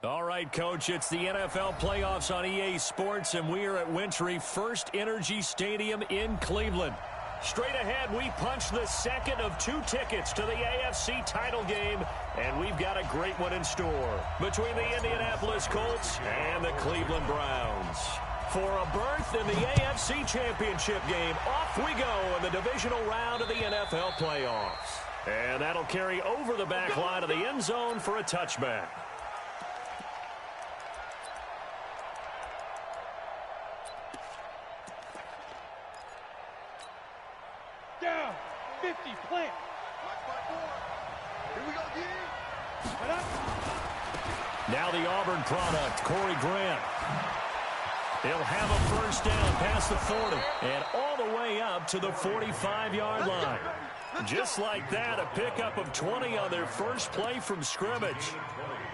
All right, Coach, it's the NFL playoffs on EA Sports, and we are at Wintry First Energy Stadium in Cleveland. Straight ahead, we punch the second of 2 tickets to the AFC title game, and we've got a great one in store between the Indianapolis Colts and the Cleveland Browns. For a berth in the AFC Championship game, off we go in the divisional round of the NFL playoffs. And that'll carry over the back line of the end zone for a touchback. Down, 50, plant. Here we go, D. Now the Auburn product, Corey Grant. He'll have a first down past the 40 and all the way up to the 45-yard line. Just like that, a pickup of 20 on their first play from scrimmage.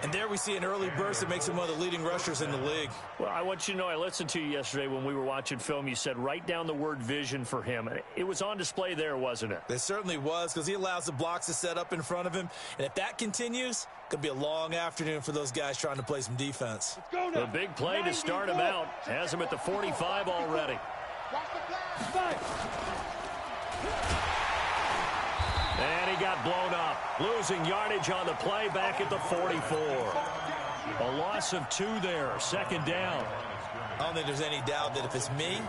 And there we see an early burst that makes him one of the leading rushers in the league. Well, I want you to know, I listened to you yesterday when we were watching film. You said write down the word vision for him. It was on display there, wasn't it? It certainly was, because he allows the blocks to set up in front of him. And if that continues, it could be a long afternoon for those guys trying to play some defense. Let's go now. The big play to start him out has him at the 45 already. And he got blown up, losing yardage on the play back at the 44. A loss of 2 there, second down. I don't think there's any doubt that if it's me,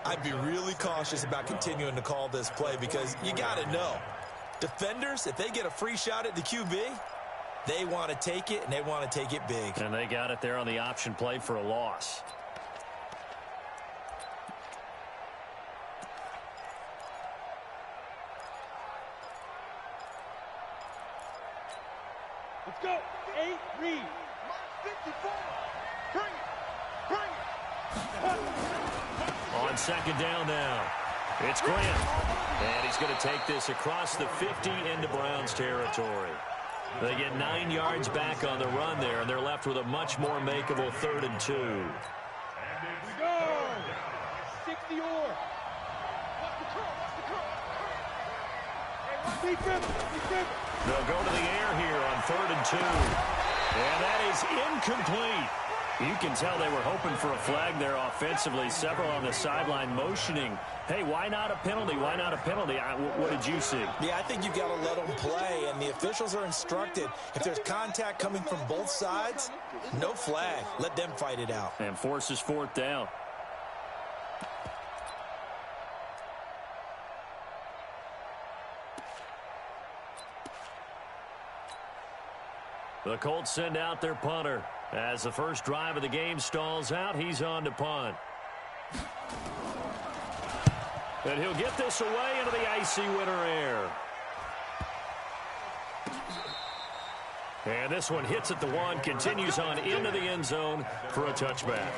I'd be really cautious about continuing to call this play, because you got to know, defenders, if they get a free shot at the QB, they want to take it, and they want to take it big. And they got it there on the option play for a loss. Let's go. 8, read. 54. Bring it. On second down now, it's Grant. And he's going to take this across the 50 into Browns territory. They get 9 yards back on the run there, and they're left with a much more makeable 3rd and 2. We go. 60 or. They'll go to the air here on 3rd and 2. And that is incomplete. You can tell they were hoping for a flag there offensively. Several on the sideline motioning, hey, why not a penalty? Why not a penalty? What did you see? Yeah, I think you've got to let them play, and the officials are instructed, if there's contact coming from both sides, no flag. Let them fight it out. And forces 4th down. The Colts send out their punter. As the first drive of the game stalls out, he's on to punt. And he'll get this away into the icy winter air. And this one hits at the 1, continues on into the end zone for a touchback.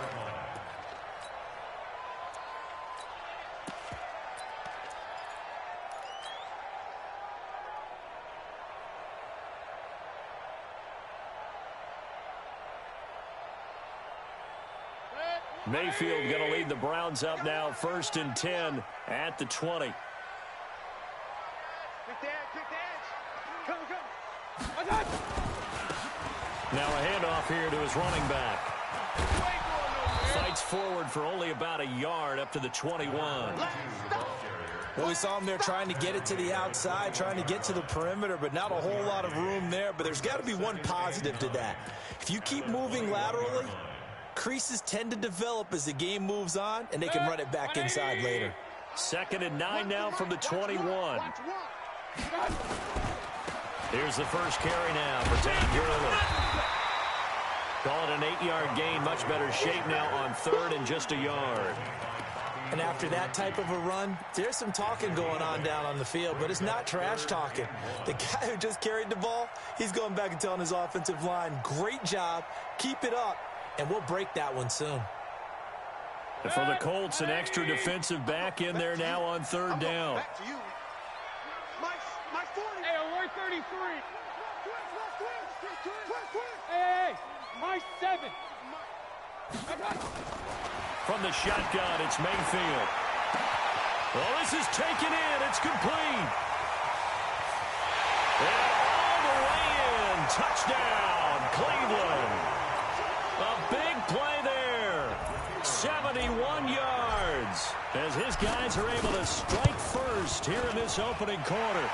Mayfield going to lead the Browns up now, 1st and 10 at the 20. Quick dance. Come. Now a handoff here to his running back. Fights forward for only about a yard up to the 21. Well, we saw him there trying to get it to the outside, trying to get to the perimeter, but not a whole lot of room there. But there's got to be one positive to that. If you keep moving laterally, creases tend to develop as the game moves on, and they can run it back inside later. 2nd and 9 now from the 21. Here's the first carry now for Todd Gurley. Call it an 8-yard gain, much better shape now on 3rd and just a yard. And after that type of a run, there's some talking going on down on the field, but it's not trash talking. The guy who just carried the ball, he's going back and telling his offensive line, great job, keep it up, and we'll break that one soon. And for the Colts, an extra defensive back in there now on 3rd down. Back to you. My 40. Hey, alert 33. Hey, my 7. From the shotgun, it's Mayfield. Well, this is taken in. It's complete. And all the way in. Touchdown, Cleveland. A big play there. 71 yards as his guys are able to strike first here in this opening quarter.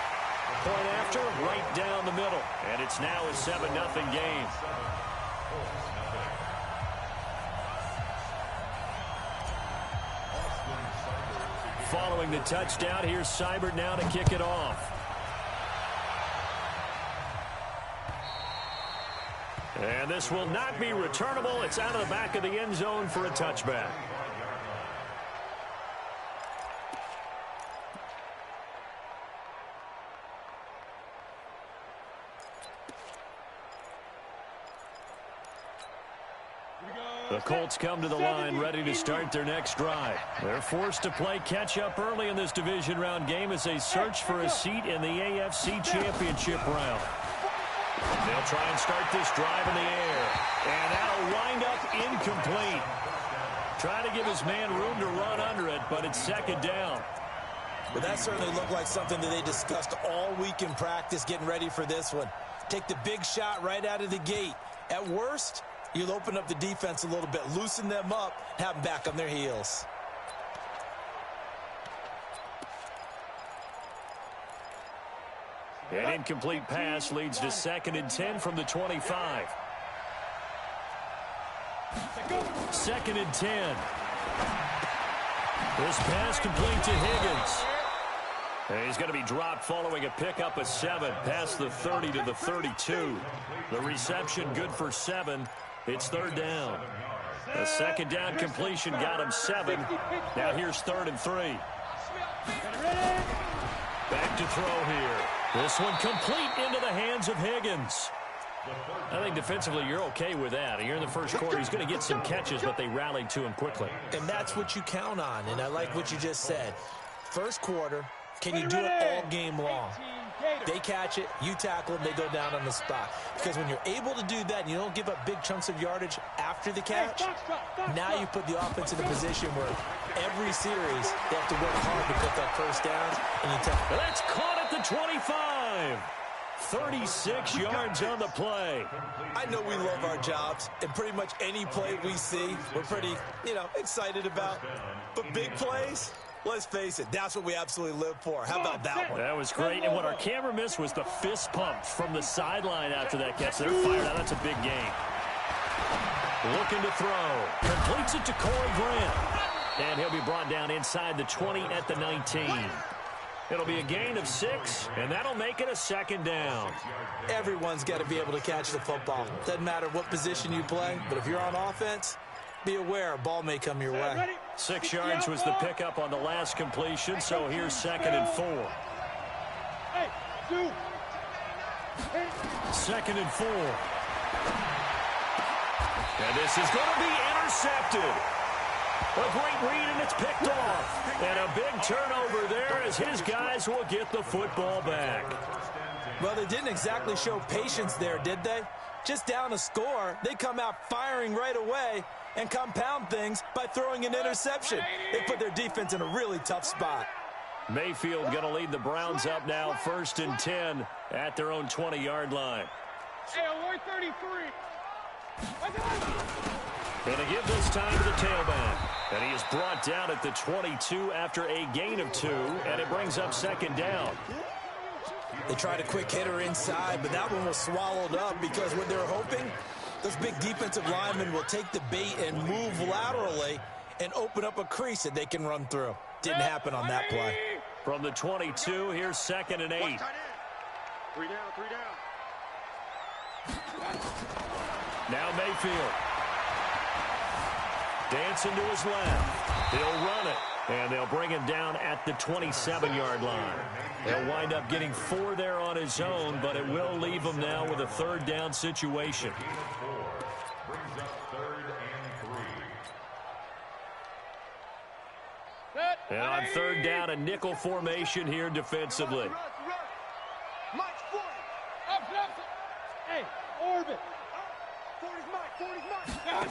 Point after, right down the middle. And it's now a 7-0 game. Following the touchdown, here's Seibert now to kick it off. And this will not be returnable. It's out of the back of the end zone for a touchback. The Colts come to the line ready to start their next drive. They're forced to play catch-up early in this division round game as they search for a seat in the AFC Championship round. They'll try and start this drive in the air. And that'll wind up incomplete. Trying to give his man room to run under it, but it's second down. But that certainly looked like something that they discussed all week in practice getting ready for this one. Take the big shot right out of the gate. At worst, you'll open up the defense a little bit, loosen them up, have them back on their heels. An incomplete pass leads to 2nd and 10 from the 25. 2nd and 10. This pass complete to Higgins. And he's going to be dropped following a pickup of 7 past the 30 to the 32. The reception good for 7. It's 3rd down. A 2nd down completion got him 7. Now here's 3rd and 3. Back to throw here. This one complete into the hands of Higgins. I think defensively you're okay with that. Here in the first quarter, he's going to get some catches, but they rallied to him quickly. And that's what you count on, and I like what you just said. First quarter, can you do it all game long? They catch it, you tackle them, they go down on the spot. Because when you're able to do that and you don't give up big chunks of yardage after the catch, now you put the offense in a position where every series they have to work hard to pick up first downs. And that's caught at the 25. 36 yards on the play. I know we love our jobs, and pretty much any play we see, we're pretty, excited about. But big plays, let's face it, that's what we absolutely live for. How about that one? That was great, and what our camera missed was the fist pump from the sideline after that catch. They're fired out. That's a big game. Looking to throw. Completes it to Corey Grant. And he'll be brought down inside the 20 at the 19. It'll be a gain of 6, and that'll make it a 2nd down. Everyone's got to be able to catch the football. Doesn't matter what position you play, but if you're on offense, be aware a ball may come your way. 6 yards was the pickup on the last completion, so here's 2nd and 4. 2nd and 4. And this is going to be intercepted. A great read, and it's picked off. And a big turnover there as his guys will get the football back. Well, they didn't exactly show patience there, did they? Just down a score, they come out firing right away and compound things by throwing an interception. They put their defense in a really tough spot. Mayfield going to lead the Browns up now, 1st and 10 at their own 20-yard line. Hey, alert 33. Going to give this time to the tailback. And he is brought down at the 22 after a gain of 2, and it brings up 2nd down. They tried a quick hitter inside, but that one was swallowed up because what they're hoping, those big defensive linemen will take the bait and move laterally and open up a crease that they can run through. Didn't happen on that play. From the 22, here's 2nd and 8. 3 down, 3 down. Now Mayfield. Dancing to his left. He'll run it. And they'll bring him down at the 27-yard line. He'll wind up getting 4 there on his own, but it will leave him now with a 3rd down situation. And on 3rd down, a nickel formation here defensively. Mike's 40. Up. Hey, orbit. 40's Mike.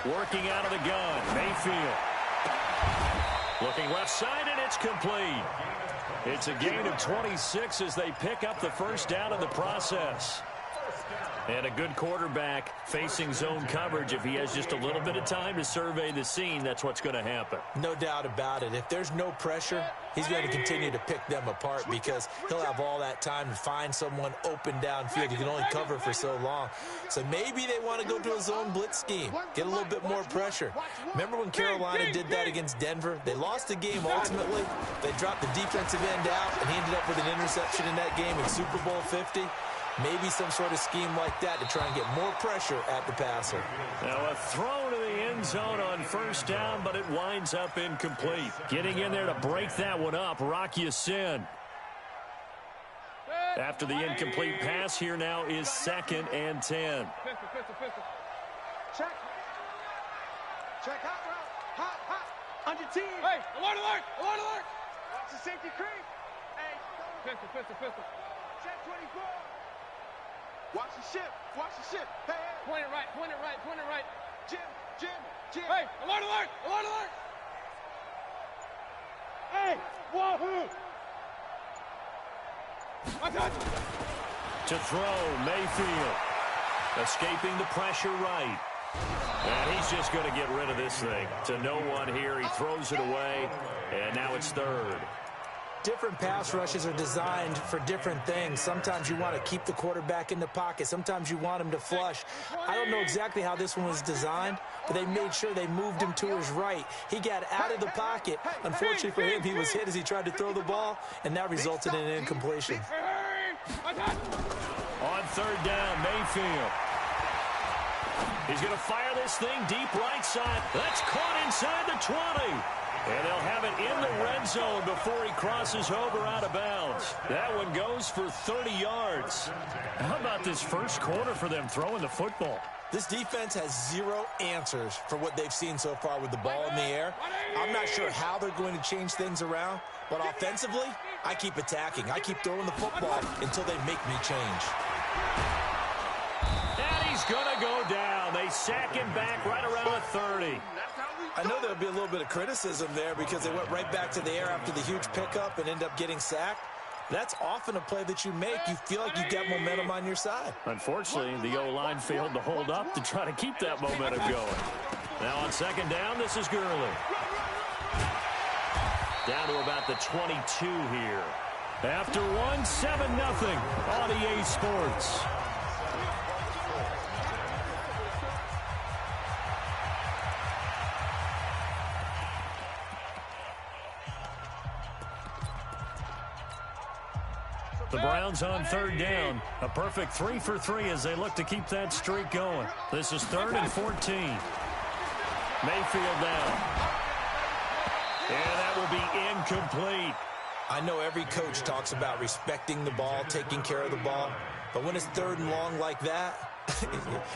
Working out of the gun, Mayfield. Looking left side, and it's complete. It's a gain of 26 as they pick up the 1st down in the process. And a good quarterback facing zone coverage. If he has just a little bit of time to survey the scene, that's what's going to happen. No doubt about it. If there's no pressure, he's going to continue to pick them apart because he'll have all that time to find someone open downfield. You can only cover for so long. So maybe they want to go to a zone blitz scheme, get a little bit more pressure. Remember when Carolina did that against Denver? They lost the game ultimately. They dropped the defensive end out, and he ended up with an interception in that game in Super Bowl 50. Maybe some sort of scheme like that to try and get more pressure at the passer. Now a throw to the end zone on first down, but it winds up incomplete. Getting in there to break that one up, Rock Ya-Sin. After the incomplete pass, here now is 2nd and 10. Check. Check hot route. Hot. On your team. Hey, alert. Watch the safety creep. Hey, Pistol. check 24. Watch the ship. Hey. Point it right. Jim. Hey, alert. Hey, wahoo. I got you. To throw, Mayfield. Escaping the pressure right. And he's just going to get rid of this thing. To no one here, he throws it away, and now it's 3rd. Different pass rushes are designed for different things. Sometimes you want to keep the quarterback in the pocket. Sometimes you want him to flush. I don't know exactly how this one was designed, but they made sure they moved him to his right. He got out of the pocket. Unfortunately for him, he was hit as he tried to throw the ball, and that resulted in an incompletion. On 3rd down, Mayfield. He's going to fire this thing deep right side. That's caught inside the 20. And they'll have it in the red zone before he crosses over out of bounds. That one goes for 30 yards. How about this first quarter for them throwing the football? This defense has zero answers for what they've seen so far with the ball in the air. I'm not sure how they're going to change things around, but offensively, I keep attacking. I keep throwing the football until they make me change. And he's going to go down. They sack him back right around the 30. I know there'll be a little bit of criticism there because they went right back to the air after the huge pickup and end up getting sacked. That's often a play that you make. You feel like you've got momentum on your side. Unfortunately, the O-line failed to hold up to try to keep that momentum going. Now on 2nd down, this is Gurley. Down to about the 22 here. After one, 7-0 on EA Sports. The Browns on 3rd down. A perfect 3 for 3 as they look to keep that streak going. This is 3rd and 14. Mayfield down. And that will be incomplete. I know every coach talks about respecting the ball, taking care of the ball, but when it's 3rd and long like that,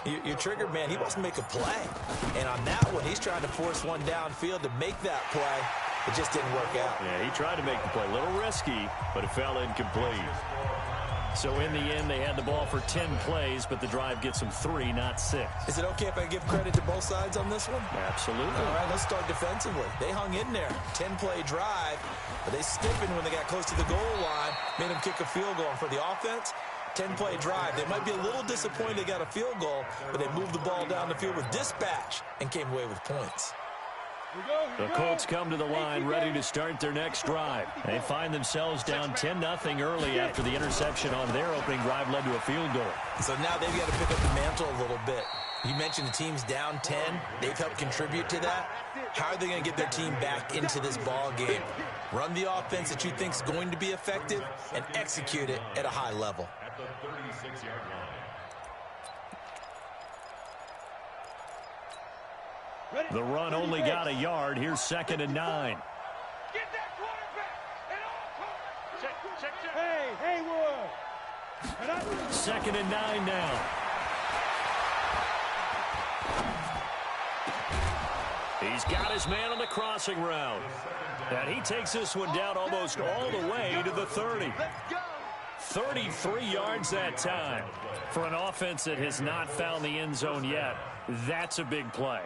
you're triggered, man. He wants to make a play. And on that one, he's trying to force one downfield to make that play. It just didn't work out. Yeah, he tried to make the play. A little risky, but it fell incomplete. So in the end, they had the ball for 10 plays, but the drive gets them 3, not 6. Is it okay if I give credit to both sides on this one? Absolutely. All right, let's start defensively. They hung in there. 10-play drive, but they stiffened when they got close to the goal line, made them kick a field goal. And for the offense, 10-play drive. They might be a little disappointed they got a field goal, but they moved the ball down the field with dispatch and came away with points. The Colts come to the line ready to start their next drive. They find themselves down 10-0 early after the interception on their opening drive led to a field goal. So now they've got to pick up the mantle a little bit. You mentioned the team's down 10. They've helped contribute to that. How are they going to get their team back into this ball game? Run the offense that you think is going to be effective and execute it at a high level. At the 36-yard line. The run only got a yard. Here's 2nd and 9. Get that quarterback at all costs. Check. Hey, Haywood. 2nd and 9 now. He's got his man on the crossing route. And he takes this one down almost all the way to the 30. 33 yards that time. For an offense that has not found the end zone yet, that's a big play.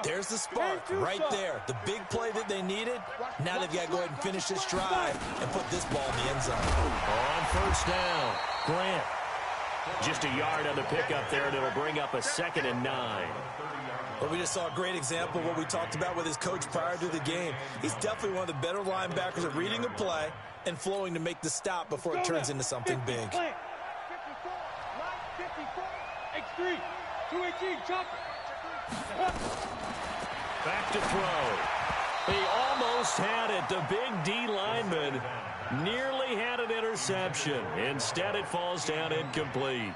There's the spark right there. The big play that they needed. Now they've got to go ahead and finish this drive and put this ball in the end zone. On 1st down, Grant. Just a yard on the pickup there, and it'll bring up a 2nd and 9. Well, we just saw a great example of what we talked about with his coach prior to the game. He's definitely one of the better linebackers at reading a play and flowing to make the stop before it turns into something big. 54, line 54, X3, 218, chopper. Back to throw. He almost had it. The big D lineman nearly had an interception. Instead, it falls down incomplete.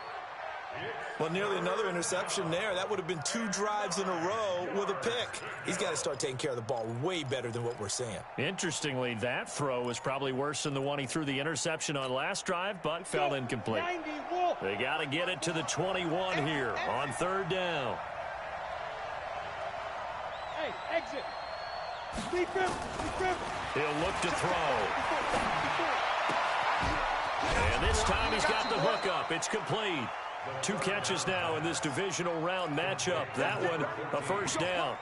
Well, nearly another interception there. That would have been 2 drives in a row with a pick. He's got to start taking care of the ball way better than what we're seeing. Interestingly, that throw was probably worse than the one he threw the interception on last drive, but fell incomplete. They got to get it to the 21 here on 3rd down. Hey, exit. He'll look to throw. And this time he's got the hook up. It's complete. 2 catches now in this divisional round matchup. That one, a 1st down.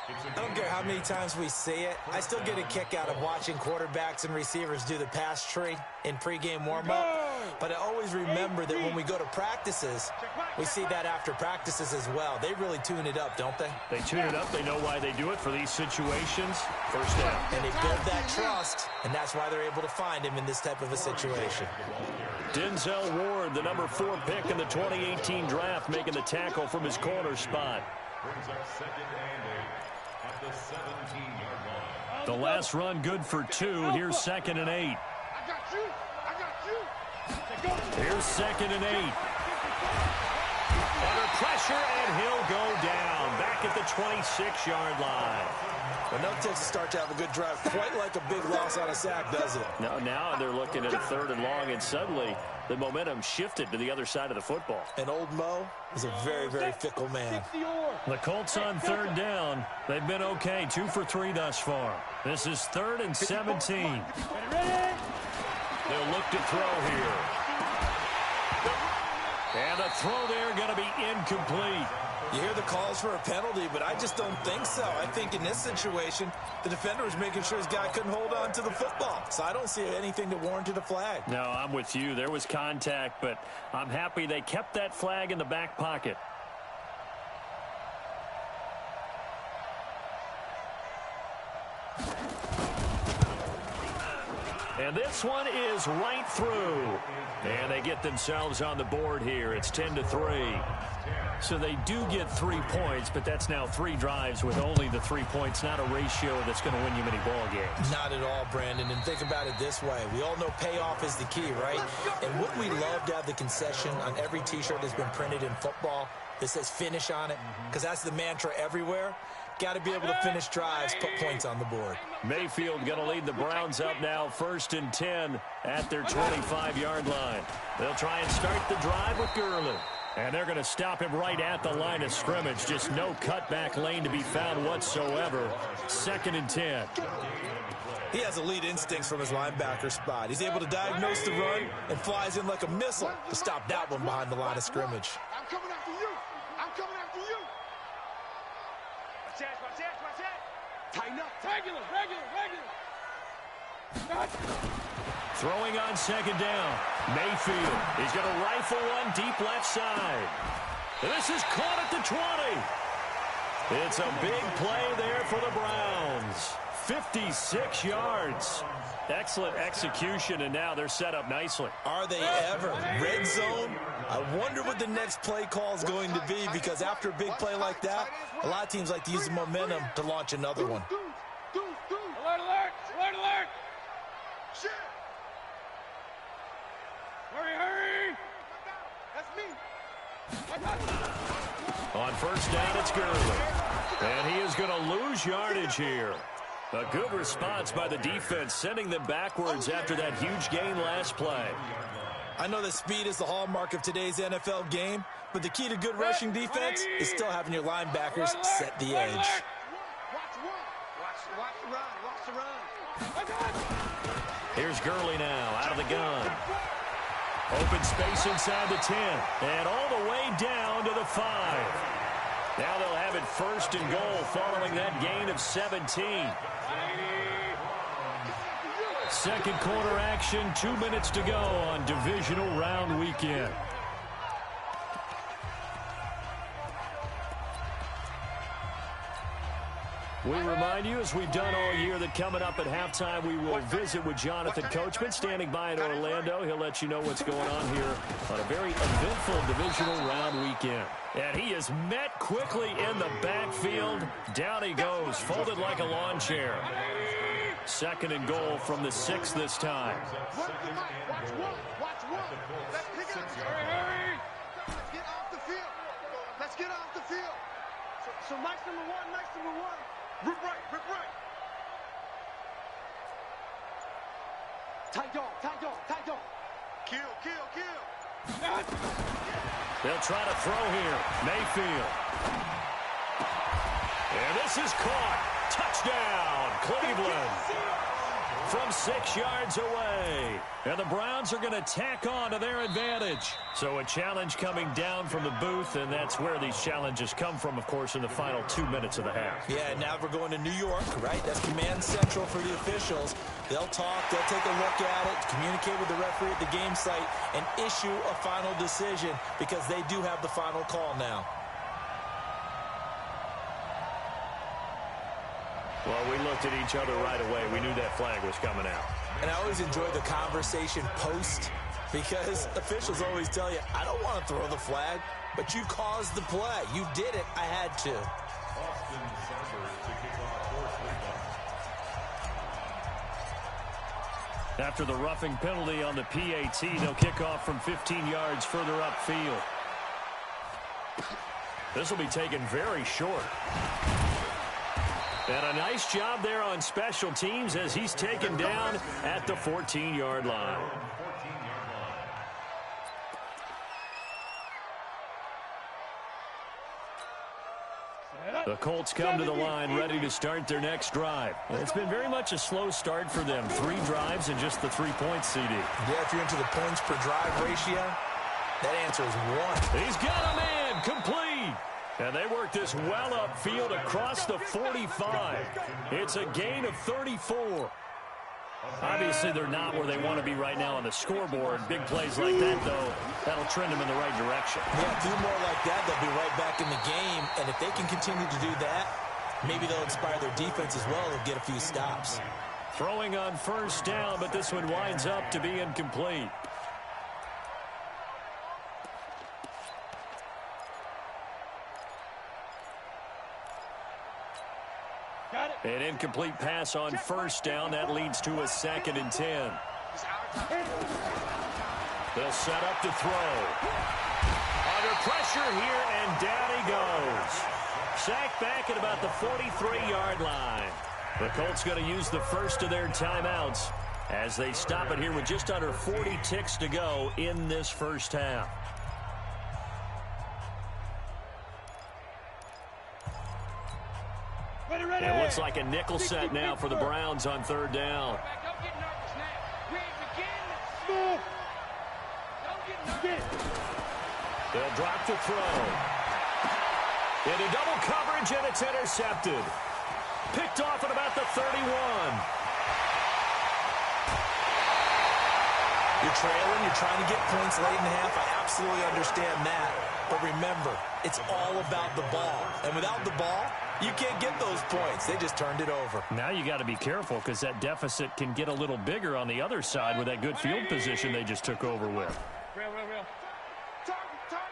I don't care how many times we see it. I still get a kick out of watching quarterbacks and receivers do the pass tree in pregame warm-up. But I always remember that when we go to practices, we see that after practices as well. They really tune it up, don't they? They tune it up. They know why they do it for these situations. 1st down. And they build that trust, and that's why they're able to find him in this type of a situation. Denzel Ward, the number 4 pick in the 2018 draft, making the tackle from his corner spot. Brings up 2nd and 8 at the 17-yard line. The last run good for 2. Here's 2nd and 8. I got you. Here's 2nd and 8. Under pressure, and he'll go down. Back at the 26-yard line. Well, no takes to start to have a good drive. Quite like a big loss on a sack, does it? No, now they're looking at a 3rd and long, and suddenly the momentum shifted to the other side of the football. And old Mo is a very, very fickle man. The Colts on 3rd down. They've been okay, 2 for 3 thus far. This is 3rd and 17. They'll look to throw here. And the throw there going to be incomplete. You hear the calls for a penalty, but I just don't think so. I think in this situation, the defender was making sure his guy couldn't hold on to the football. So I don't see anything that warranted a flag. No, I'm with you. There was contact, but I'm happy they kept that flag in the back pocket. And this one is right through. And they get themselves on the board here. It's 10-3. So they do get 3 points, but that's now 3 drives with only the 3 points, not a ratio that's going to win you many ball games. Not at all, Brandon. And think about it this way. We all know payoff is the key, right? And wouldn't we love to have the concession on every T-shirt that's been printed in football that says finish on it? Because that's the mantra everywhere. Got to be able to finish drives, put points on the board. Mayfield going to lead the Browns up now, 1st and 10 at their 25-yard line. They'll try and start the drive with Gurley. And they're going to stop him right at the line of scrimmage. Just no cutback lane to be found whatsoever. 2nd and 10. He has elite instincts from his linebacker spot. He's able to diagnose the run and flies in like a missile to stop that one behind the line of scrimmage. I'm coming after you. I'm coming after you. Watch out. Tighten up. Regular. Throwing on 2nd down. Mayfield. He's going to rifle one deep left side. And this is caught at the 20. It's a big play there for the Browns. 56 yards. Excellent execution, and now they're set up nicely. Are they ever? Red zone? I wonder what the next play call is going to be, because after a big play like that, a lot of teams like to use the momentum to launch another one. Alert! Shit! Hurry! That's me. On 1st down, it's Gurley. And he is going to lose yardage here. A good response by the defense, sending them backwards after that huge gain last play. I know that speed is the hallmark of today's NFL game, but the key to good rushing defense is still having your linebackers set the edge. Watch the run. Here's Gurley now, out of the gun. Open space inside the 10, and all the way down to the 5. Now they'll have it 1st and goal following that gain of 17. 2nd quarter action, 2 minutes to go on divisional round weekend. We remind you, as we've done all year, that coming up at halftime, we will visit with Jonathan Coachman, standing by in Orlando. He'll let you know what's going on here on a very eventful divisional round weekend. And he is met quickly in the backfield. Down he goes, folded like a lawn chair. 2nd and goal from the 6 this time. Watch one. Let's pick it up. Hurry. Let's get off the field. Let's get off the field. So Mike's number one. Rip right. Tight dog. Kill. They'll try to throw here. Mayfield. And this is caught. Touchdown, Cleveland. From 6 yards away. And the Browns are going to tack on to their advantage. So a challenge coming down from the booth, and that's where these challenges come from, of course, in the final 2 minutes of the half. Yeah, now we're going to New York, right? That's command central for the officials. They'll talk, they'll take a look at it, communicate with the referee at the game site, and issue a final decision because they do have the final call now. Well, we looked at each other right away. We knew that flag was coming out. And I always enjoy the conversation post because officials always tell you, I don't want to throw the flag, but you caused the play. You did it. I had to. After the roughing penalty on the PAT, they'll kick off from 15 yards further upfield. This will be taken very short. And a nice job there on special teams as he's taken down at the 14-yard line. The Colts come to the line ready to start their next drive. It's been very much a slow start for them. 3 drives and just the 3 points, CD. Yeah, if you're into the points per drive ratio, that answer is 1. He's got a man complete. And they work this well upfield across the 45. It's a gain of 34. Obviously, they're not where they want to be right now on the scoreboard. Big plays like that, though, that'll trend them in the right direction. Yeah, do more like that, they'll be right back in the game. And if they can continue to do that, maybe they'll inspire their defense as well. They'll get a few stops. Throwing on first down, but this one winds up to be incomplete. An incomplete pass on first down. That leads to a 2nd and 10. They'll set up to throw. Under pressure here, and down he goes. Sacked back at about the 43-yard line. The Colts going to use the first of their timeouts as they stop it here with just under 40 ticks to go in this first half. It looks like a nickel set now for the Browns on 3rd down. They'll drop to throw. Into double coverage, and it's intercepted. Picked off at about the 31. You're trailing, you're trying to get points late in the half. I absolutely understand that. But remember, it's all about the ball. And without the ball, you can't get those points. They just turned it over. Now you got to be careful because that deficit can get a little bigger on the other side with that good field position they just took over with. Real. Target.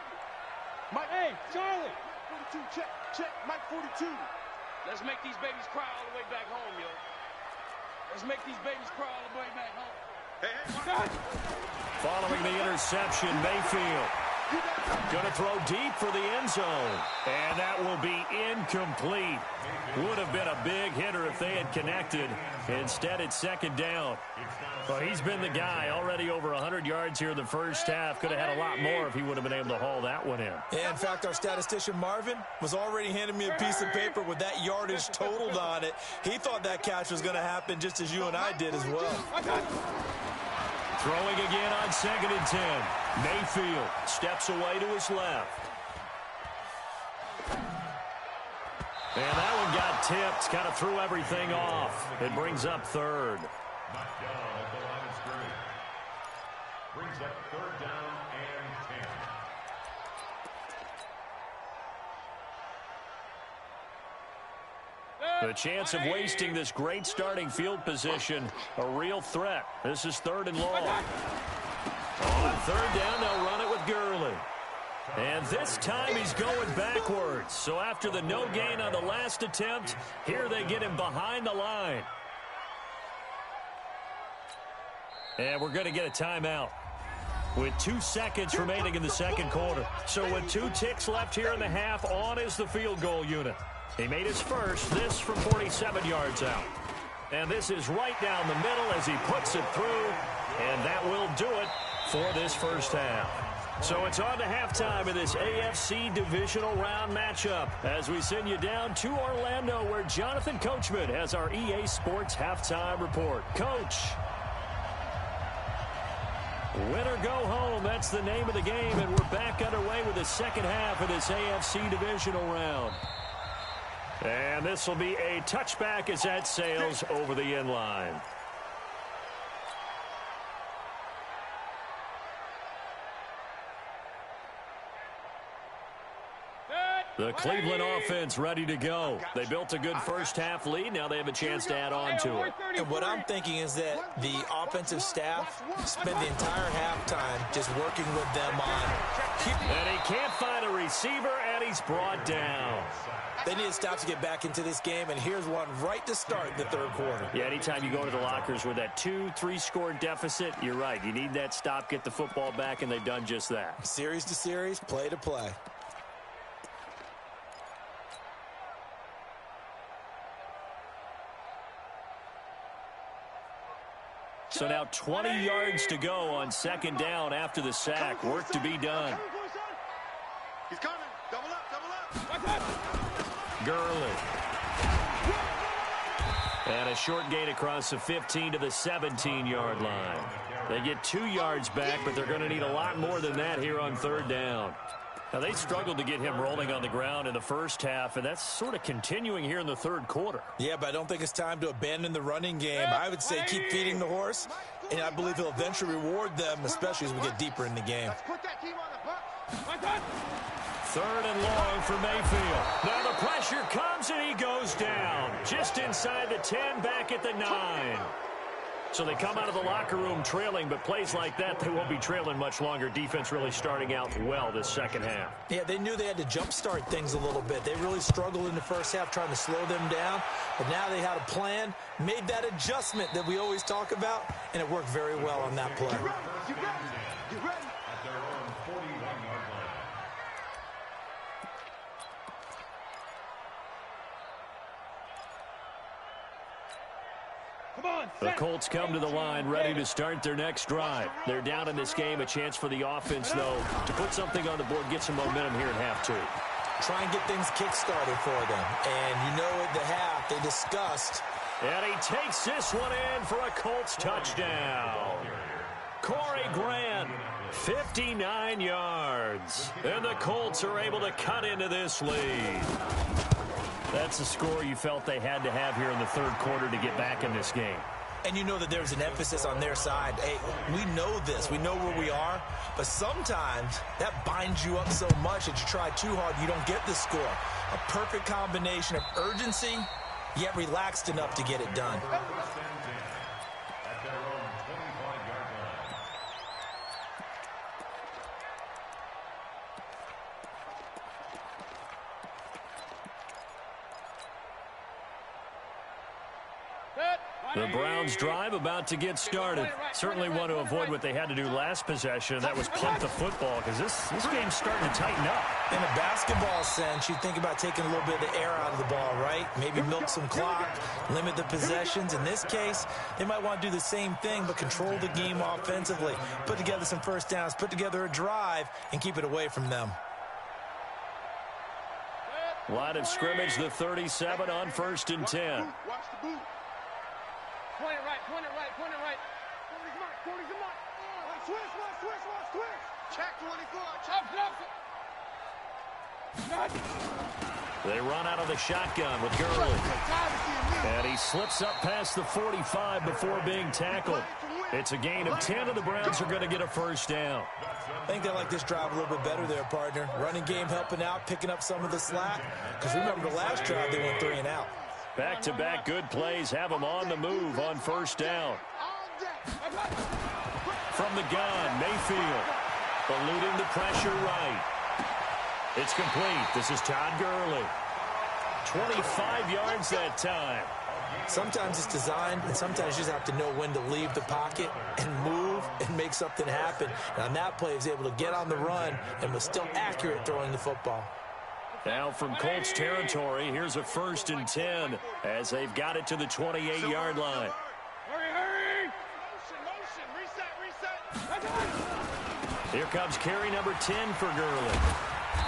Mike, hey, Charlie. 42, check. Mike 42. Let's make these babies cry all the way back home, yo. Let's make these babies cry all the way back home. Hey. Following the interception, Mayfield going to throw deep for the end zone. And that will be incomplete. Would have been a big hitter if they had connected. Instead, it's 2nd down. Well, he's been the guy. Already over 100 yards here in the first half. Could have had a lot more if he would have been able to haul that one in. Yeah, in fact, our statistician Marvin was already handing me a piece of paper with that yardage totaled on it. He thought that catch was going to happen just as you and I did as well. Throwing again on 2nd and 10. Mayfield steps away to his left. And that one got tipped. Kind of threw everything off. It brings up 3rd. Knocked down at the line of scrimmage. Brings up 3rd down and 10. The chance of wasting this great starting field position, a real threat. This is 3rd and long. On 3rd down, they'll run it with Gurley. And this time he's going backwards. So after the no gain on the last attempt, here they get him behind the line. And we're going to get a timeout with 2 seconds remaining in the second quarter. So with 2 ticks left here in the half, on is the field goal unit. He made his first, this from 47 yards out. And this is right down the middle as he puts it through. And that will do it for this first half. So it's on to halftime in this AFC divisional round matchup as we send you down to Orlando where Jonathan Coachman has our EA Sports halftime report. Coach. Win or go home, that's the name of the game, and we're back underway with the second half of this AFC divisional round. And this will be a touchback as that sails over the end line. The Cleveland offense ready to go. They built a good first half lead. Now they have a chance to add on to it. And what I'm thinking is that the offensive staff spent the entire halftime just working with them on. And he can't find a receiver, and he's brought down. They need to stop to get back into this game, and here's one right to start the third quarter. Yeah, anytime you go to the lockers with that 2-3 score deficit, you're right. You need that stop, get the football back, and they've done just that. Series to series, play to play. So now 20 yards to go on second down after the sack. Work to be done. He's coming. Double up. Gurley. And a short gain across the 15 to the 17-yard line. They get 2 yards back, but they're going to need a lot more than that here on third down. Now, they struggled to get him rolling on the ground in the first half, and that's sort of continuing here in the third quarter. Yeah, but I don't think it's time to abandon the running game. I would say keep feeding the horse, and I believe he'll eventually reward them, especially as we get deeper in the game. Let's put that team on the bus. 3rd and long for Mayfield. Now the pressure comes, and he goes down. Just inside the 10, back at the 9. So they come out of the locker room trailing, but plays like that, they won't be trailing much longer. Defense really starting out well this second half. Yeah, they knew they had to jumpstart things a little bit. They really struggled in the first half trying to slow them down, but now they had a plan, made that adjustment that we always talk about, and it worked very well on that play. You ready? You ready? At their own 41-yard line. The Colts come to the line ready to start their next drive. They're down in this game. A chance for the offense, though, to put something on the board, get some momentum here in half 2. Try and get things kick-started for them. And you know at the half they discussed. And he takes this one in for a Colts touchdown. Corey Grant, 59 yards. And the Colts are able to cut into this lead. That's the score you felt they had to have here in the third quarter to get back in this game. And you know that there's an emphasis on their side. Hey, we know this. We know where we are. But sometimes that binds you up so much that you try too hard, you don't get the score. A perfect combination of urgency, yet relaxed enough to get it done. At their own 25-yard line. The Browns drive about to get started. Certainly want to avoid what they had to do last possession. That was punt the football because this game's starting to tighten up. In a basketball sense, you think about taking a little bit of the air out of the ball, right? Maybe milk some clock, limit the possessions. In this case, they might want to do the same thing but control the game offensively. Put together some first downs, put together a drive, and keep it away from them. Line of scrimmage, the 37 on 1st and 10. Watch the boot. Point it right, point it right, point it right. 40's mark, 40's the mark. Watch, switch. Check 24, chop. They run out of the shotgun with Gurley. And he slips up past the 45 before being tackled. It's a gain of 10, and the Browns are going to get a first down. I think they like this drive a little bit better there, partner. Running game helping out, picking up some of the slack. Because remember the last drive, they went 3 and out. Back-to-back good plays have him on the move on first down. From the gun, Mayfield. Eluding the pressure right. It's complete. This is Todd Gurley. 25 yards that time. Sometimes it's designed, and sometimes you just have to know when to leave the pocket and move and make something happen. And on that play, he was able to get on the run and was still accurate throwing the football. Now from Colts territory, here's a 1st and 10 as they've got it to the 28-yard line. Hurry! Motion, reset! Here comes carry number 10 for Gurley.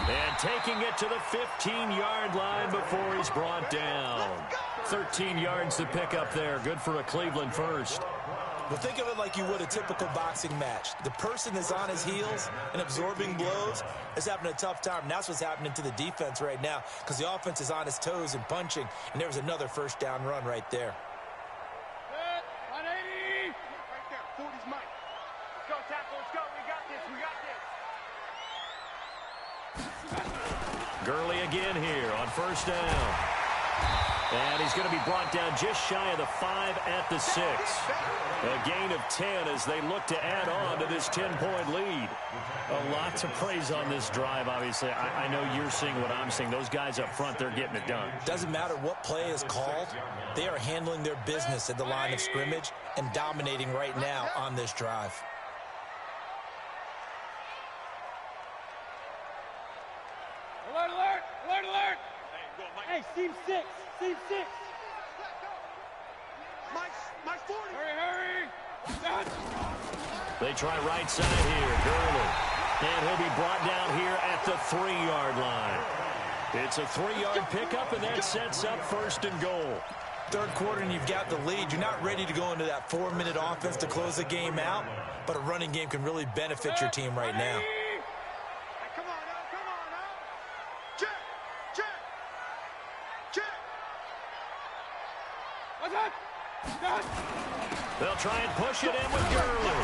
And taking it to the 15-yard line before he's brought down. 13 yards to pick up there. Good for a Cleveland first. Well, think of it like you would a typical boxing match. The person is on his heels and absorbing blows is having a tough time. And that's what's happening to the defense right now because the offense is on his toes and punching. And there was another first down run right there. 180! Right there. 40's Mike. Let's go, tackle. Let's go. We got this. We got this. Gurley again here on first down. And he's going to be brought down just shy of the 5 at the 6. A gain of 10 as they look to add on to this 10-point lead. A lot to praise on this drive, obviously. I know you're seeing what I'm seeing. Those guys up front, they're getting it done. Doesn't matter what play is called. They are handling their business at the line of scrimmage and dominating right now on this drive. Alert, alert! Alert, alert! Hey, Steve 6. Steve 6. Mike 40. Hurry! They try right side here, Gurley. And he'll be brought down here at the 3-yard line. It's a 3-yard pickup, and that sets up 1st and goal. Third quarter, and you've got the lead. You're not ready to go into that 4-minute offense to close the game out, but a running game can really benefit your team right now. Hey, come on now. Check. They'll try and push it in with Gurley.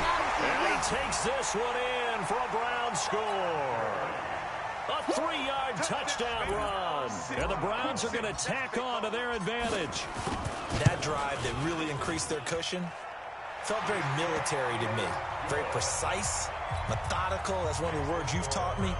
And he takes this one in for a Browns score. A 3-yard touchdown run. And the Browns are going to tack on to their advantage. That drive that really increased their cushion felt very military to me. Very precise, methodical. That's one of the words you've taught me.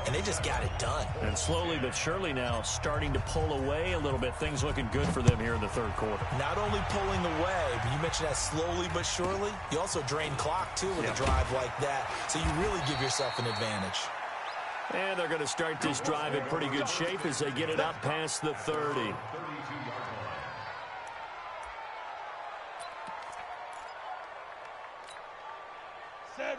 And they just got it done. And slowly but surely now starting to pull away a little bit. Things looking good for them here in the third quarter. Not only pulling away, but you mentioned that slowly but surely. You also drain clock, too, with a drive like that. So you really give yourself an advantage. And they're going to start this drive in pretty good shape as they get it up past the 30.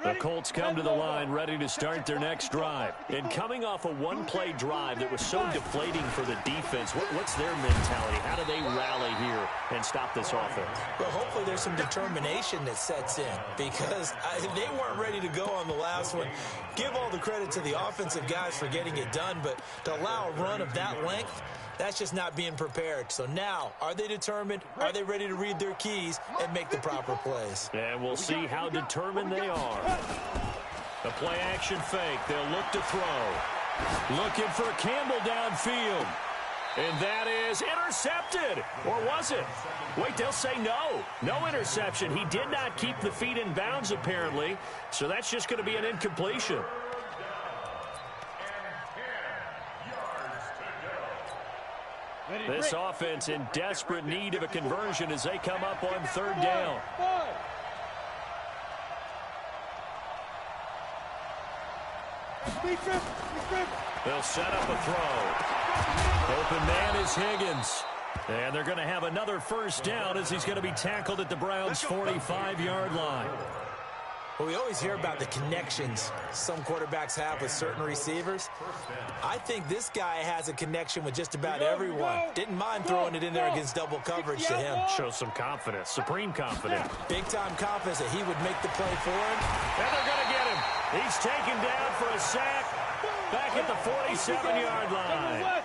The Colts come to the line ready to start their next drive. And coming off a one-play drive that was so deflating for the defense, what's their mentality? How do they rally here and stop this offense? Well, hopefully there's some determination that sets in because they weren't ready to go on the last one. Give all the credit to the offensive guys for getting it done, but to allow a run of that length, that's just not being prepared. So now, are they determined? Are they ready to read their keys and make the proper plays? And we'll see how determined they are. The play-action fake. They'll look to throw. Looking for Campbell downfield. And that is intercepted. Or was it? Wait, they'll say no. No interception. He did not keep the feet in bounds, apparently. So that's just going to be an incompletion. This offense in desperate need of a conversion as they come up on third down. They'll set up a throw. Open man is Higgins. And they're going to have another first down as he's going to be tackled at the Browns' 45-yard line. Well, we always hear about the connections some quarterbacks have with certain receivers. I think this guy has a connection with just about everyone. Didn't mind throwing it in there against double coverage to him. Shows some confidence, supreme confidence. Big-time confidence that he would make the play for him. And they're going to get him. He's taken down for a sack back at the 47-yard line.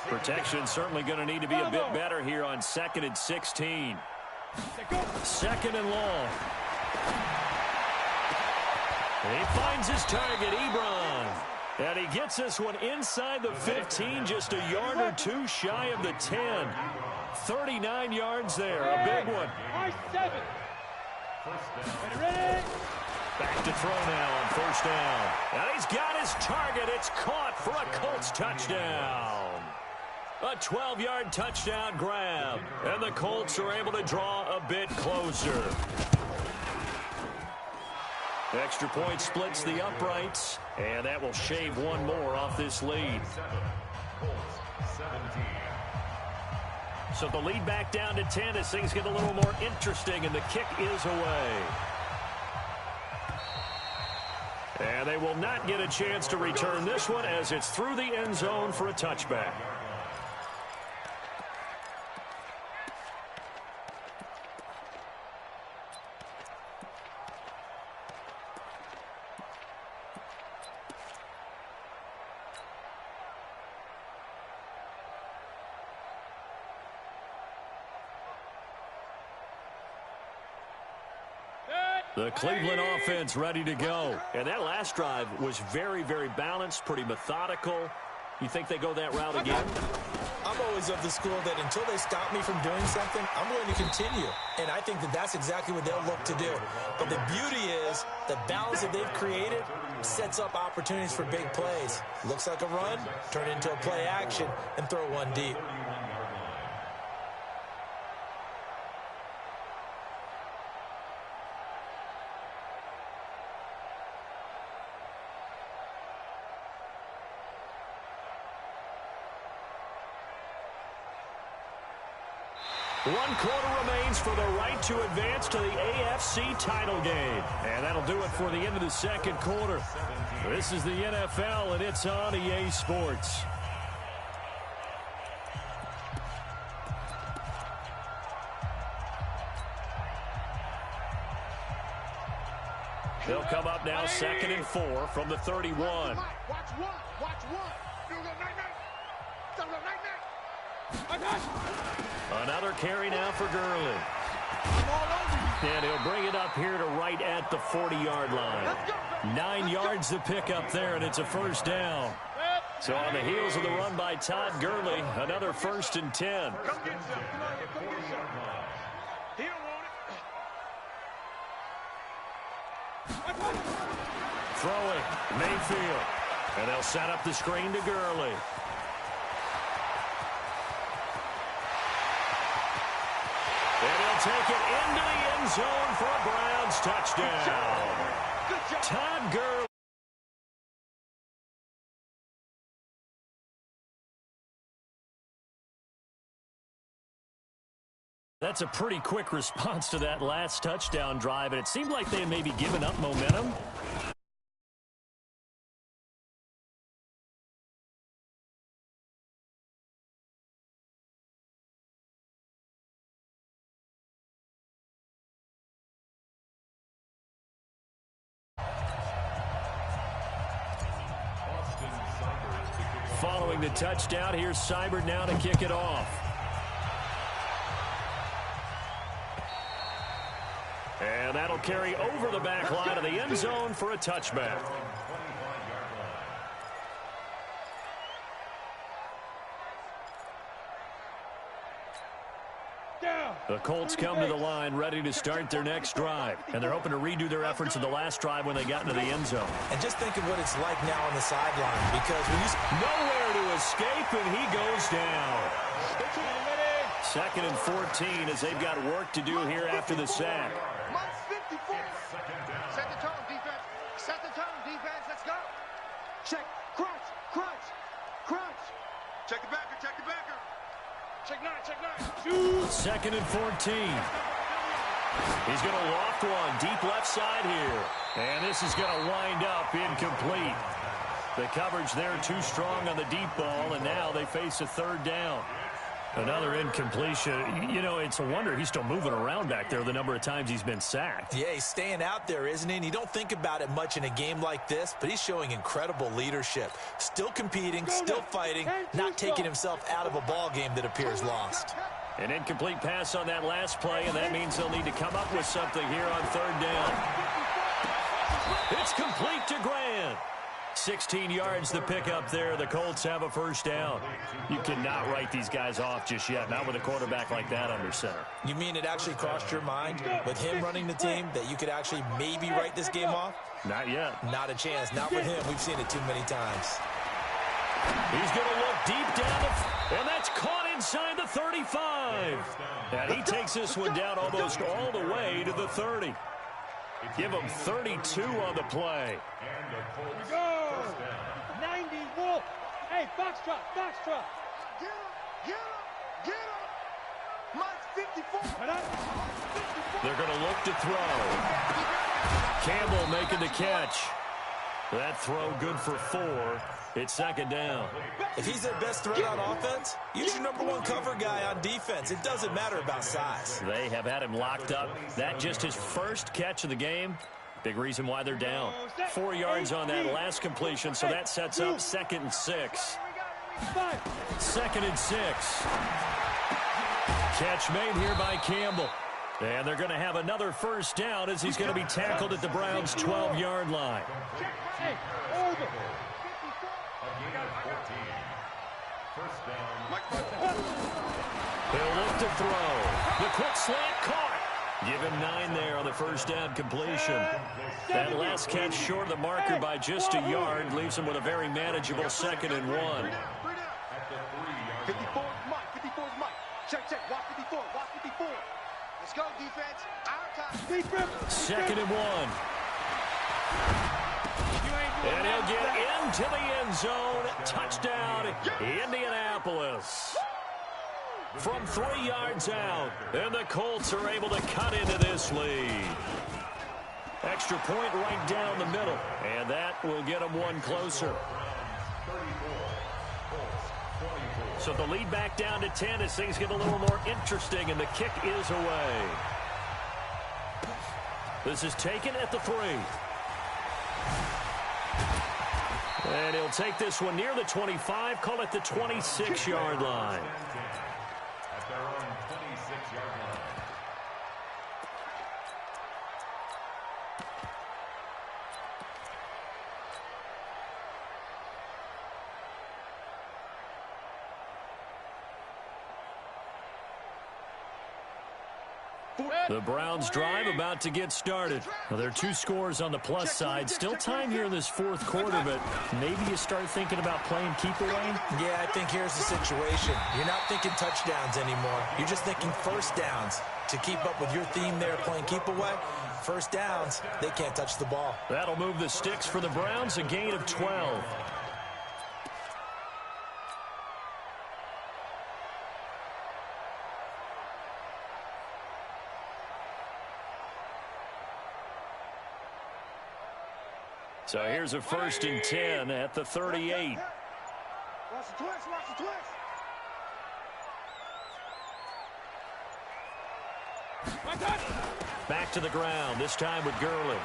Protection certainly going to need to be a bit better here on 2nd and 16. 2nd and long. He finds his target, Ebron. And he gets this one inside the 15, just a yard or two shy of the 10. 39 yards there, a big one. Nice 7. Ready? Back to throw now on first down. And he's got his target. It's caught for a Colts touchdown. A 12-yard touchdown grab. And the Colts are able to draw a bit closer. Extra point splits the uprights, and that will shave one more off this lead. So the lead back down to 10 as things get a little more interesting, and the kick is away. And they will not get a chance to return this one as it's through the end zone for a touchback. The Cleveland offense ready to go. And that last drive was very, very balanced, pretty methodical. You think they go that route again? I'm always of the school that until they stop me from doing something, I'm going to continue. And I think that that's exactly what they'll look to do. But the beauty is the balance that they've created sets up opportunities for big plays. Looks like a run, turn it into a play action, and throw one deep. One quarter remains for the right to advance to the AFC title game. And that'll do it for the end of the second quarter. This is the NFL, and it's on EA Sports. They'll come up now 2nd and 4 from the 31. Watch one. Watch one. Another carry now for Gurley. And he'll bring it up here to right at the 40-yard line. 9 yards to pick up there, and it's a first down. So on the heels of the run by Todd Gurley, another 1st and 10. Come get some. Come get some. He don't want it. Throwing, Mayfield. And they'll set up the screen to Gurley. And he'll take it into the end zone for a Browns touchdown. Todd Gurley. That's a pretty quick response to that last touchdown drive, and it seemed like they had maybe given up momentum. Following the touchdown, here's Seibert now to kick it off. And that'll carry over the back line of the end zone for a touchback. The Colts come to the line ready to start their next drive. And they're hoping to redo their efforts in the last drive when they got into the end zone. And just think of what it's like now on the sideline, because when you... Nowhere to escape, and he goes down. 2nd and 14 as they've got work to do here after the sack. Minus 54. Set the tone, defense. Set the tone, defense. Let's go. Check. Crunch. Crunch. Crunch. Check the backer. Check the backer. Check 9. Check 9. 2nd and 14. He's going to loft one deep left side here. And this is going to wind up incomplete. The coverage there too strong on the deep ball, and now they face a 3rd down. Another incompletion. You know, it's a wonder he's still moving around back there the number of times he's been sacked. Yeah, he's staying out there, isn't he? And you don't think about it much in a game like this, but he's showing incredible leadership. Still competing, still fighting, not taking himself out of a ball game that appears lost. An incomplete pass on that last play, and that means they'll need to come up with something here on 3rd down. It's complete to Grant. 16 yards to pick up there. The Colts have a first down. You cannot write these guys off just yet, not with a quarterback like that under center. You mean it actually crossed your mind with him running the team that you could actually maybe write this game off? Not yet. Not a chance. Not with him. We've seen it too many times. He's going to look deep down, and that's caught inside the 35. And he takes this one down almost all the way to the 30. Give him 32 on the play. Go! 90 Wolf. Hey, foxtrot. Get him! Mike's 54. They're going to look to throw. Campbell making the catch. That throw good for 4. It's second down. If he's their best threat on offense, use your #1 cover guy on defense. It doesn't matter about size. They have had him locked up. That just his first catch of the game. Big reason why they're down. 4 yards on that last completion, so that sets up 2nd and 6. 2nd and 6. Catch made here by Campbell. And they're going to have another first down as he's going to be tackled at the Browns' 12-yard line. Hey, over. They'll look to throw. The quick slant caught. Give him 9 there on the first down completion. That last catch short of the marker by just a yard leaves him with a very manageable 2nd and 1. 54 is Mike. 54 is Mike. Check. Watch 54. Watch 54. Let's go, defense. Our time. 2nd and 1. And he'll get into the end zone. Touchdown, Indianapolis. From 3 yards out, and the Colts are able to cut into this lead. Extra point right down the middle, and that will get them one closer. So the lead back down to 10 as things get a little more interesting, and the kick is away. This is taken at the 3. And he'll take this one near the 25, call it the 26-yard line. At their own 26-yard line. The Browns drive about to get started. Well, there are 2 scores on the plus side. Still time here in this 4th quarter, but maybe you start thinking about playing keep away? Yeah, I think here's the situation. You're not thinking touchdowns anymore. You're just thinking first downs. To keep up with your theme there, playing keep away, first downs, they can't touch the ball. That'll move the sticks for the Browns, a gain of 12. So here's a 1st and 10 at the 38. Watch the twist. Back to the ground, this time with Gurley.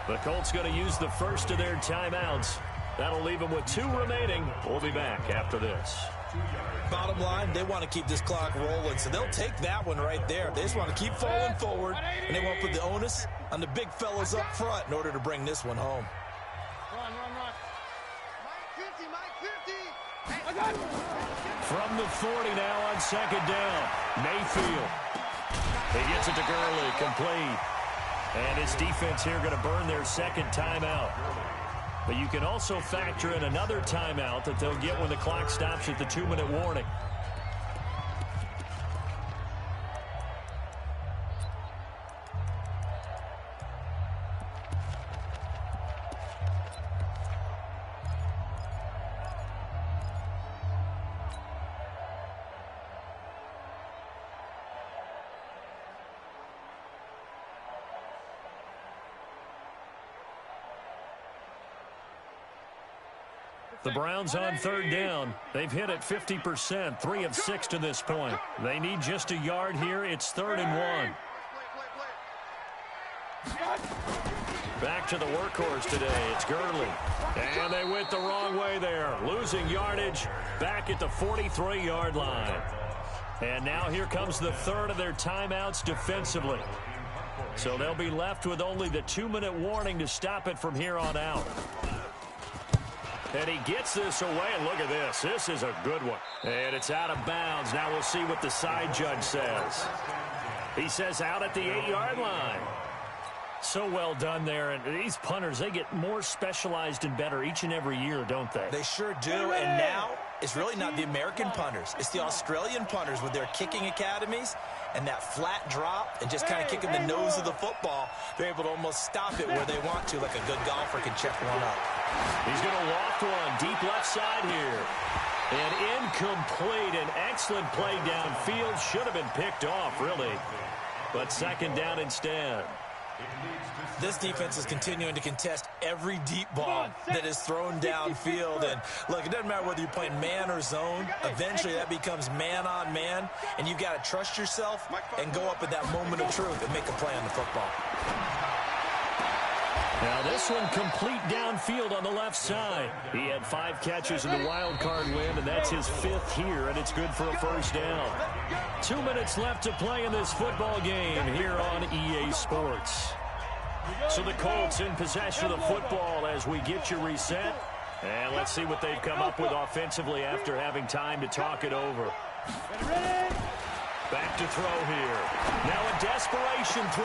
The Colts going to use the first of their timeouts. That'll leave them with 2 remaining. We'll be back after this. Bottom line, they want to keep this clock rolling, so they'll take that one right there. They just want to keep falling forward, and they want to put the onus on the big fellas up front in order to bring this one home. Run. Mike 50. From the 40 now on 2nd down. Mayfield. He gets it to Gurley, complete. And his defense here going to burn their 2nd timeout. But you can also factor in another timeout that they'll get when the clock stops at the 2-minute warning. The Browns on 3rd down. They've hit it 50%, 3 of 6 to this point. They need just a yard here. It's 3rd and 1. Back to the workhorse today. It's Gurley. And they went the wrong way there. Losing yardage back at the 43-yard line. And now here comes the 3rd of their timeouts defensively. So they'll be left with only the 2-minute warning to stop it from here on out. And he gets this away, and look at this. This is a good one. And it's out of bounds. Now we'll see what the side judge says. He says out at the 8-yard line. So well done there. And these punters, they get more specialized and better each and every year, don't they? They sure do. And now it's really not the American punters. It's the Australian punters with their kicking academies and that flat drop and just kind of kicking the nose of the football. They're able to almost stop it where they want to, like a good golfer can check one up. He's going to loft one deep left side here. And incomplete. An excellent play downfield. Should have been picked off, really. But second down instead. This defense is continuing to contest every deep ball that is thrown downfield. And look, it doesn't matter whether you're playing man or zone. Eventually that becomes man on man. And you've got to trust yourself and go up at that moment of truth and make a play on the football. Now this one complete downfield on the left side. He had 5 catches in the wild card win, and that's his 5th here, and it's good for a first down. 2 minutes left to play in this football game here on EA Sports. So the Colts in possession of the football as we get you reset. And let's see what they've come up with offensively after having time to talk it over. Back to throw here. Now a desperation throw.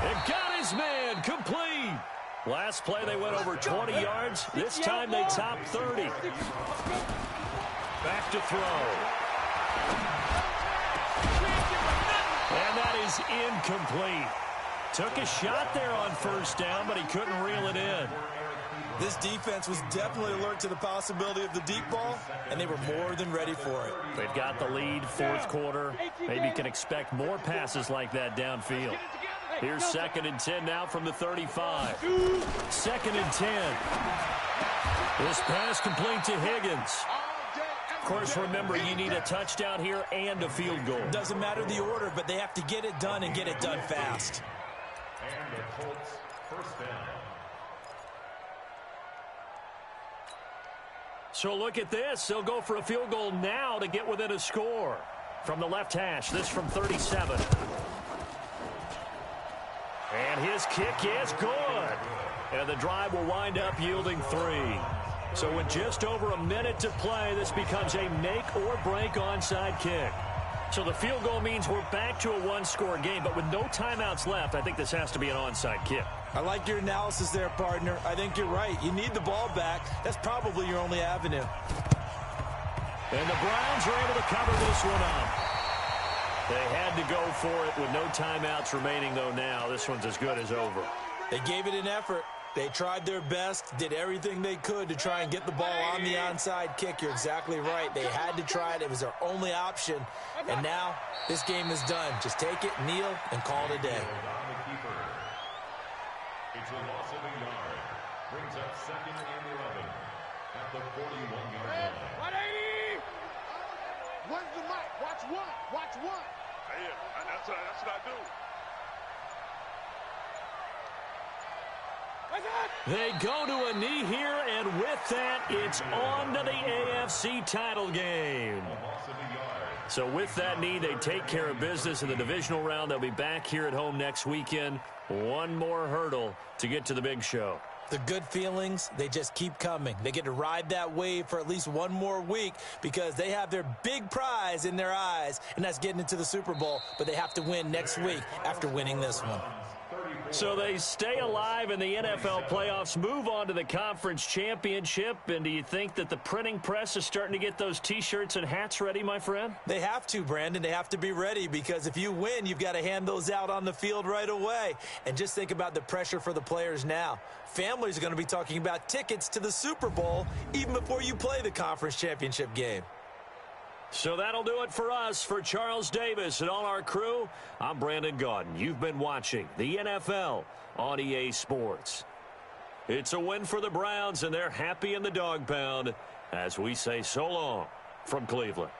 And got his man complete. Last play they went over 20 yards. This time they topped 30. Back to throw. And that is incomplete. Took a shot there on first down, but he couldn't reel it in. This defense was definitely alert to the possibility of the deep ball, and they were more than ready for it. They've got the lead, fourth quarter. Maybe can expect more passes like that downfield. Here's 2nd and 10 now from the 35. 2nd and 10. This pass complete to Higgins. Of course, remember, you need a touchdown here and a field goal. Doesn't matter the order, but they have to get it done and get it done fast. And the Colts first down. So look at this. They'll go for a field goal now to get within a score. From the left hash, this from 37. And his kick is good. And the drive will wind up yielding 3. So with just over a minute to play, this becomes a make-or-break onside kick. So the field goal means we're back to a 1-score game, but with no timeouts left, I think this has to be an onside kick. I like your analysis there, partner. I think you're right. You need the ball back. That's probably your only avenue. And the Browns are able to cover this one up. They had to go for it with no timeouts remaining, though, now. This one's as good as over. They gave it an effort. They tried their best, did everything they could to try and get the ball on the onside kick. You're exactly right. They had to try it. It was their only option. And now this game is done. Just take it, kneel, and call it a day. It's a loss of a yard. Brings up 2nd and 11 at the 41-yard line. 180! Where's the mic? Watch one. Watch one. Yeah, that's what I do. They go to a knee here, and with that, it's on to the AFC title game. So with that knee, they take care of business in the divisional round. They'll be back here at home next weekend. One more hurdle to get to the big show. The good feelings, they just keep coming. They get to ride that wave for at least one more week because they have their big prize in their eyes, and that's getting into the Super Bowl. But they have to win next week after winning this one. So they stay alive in the NFL playoffs, move on to the conference championship. And do you think that the printing press is starting to get those T-shirts and hats ready, my friend? They have to, Brandon. They have to be ready because if you win, you've got to hand those out on the field right away. And just think about the pressure for the players now. Families are going to be talking about tickets to the Super Bowl even before you play the conference championship game. So that'll do it for us. For Charles Davis and all our crew, I'm Brandon Gaudin. You've been watching the NFL on EA Sports. It's a win for the Browns, and they're happy in the dog pound as we say so long from Cleveland.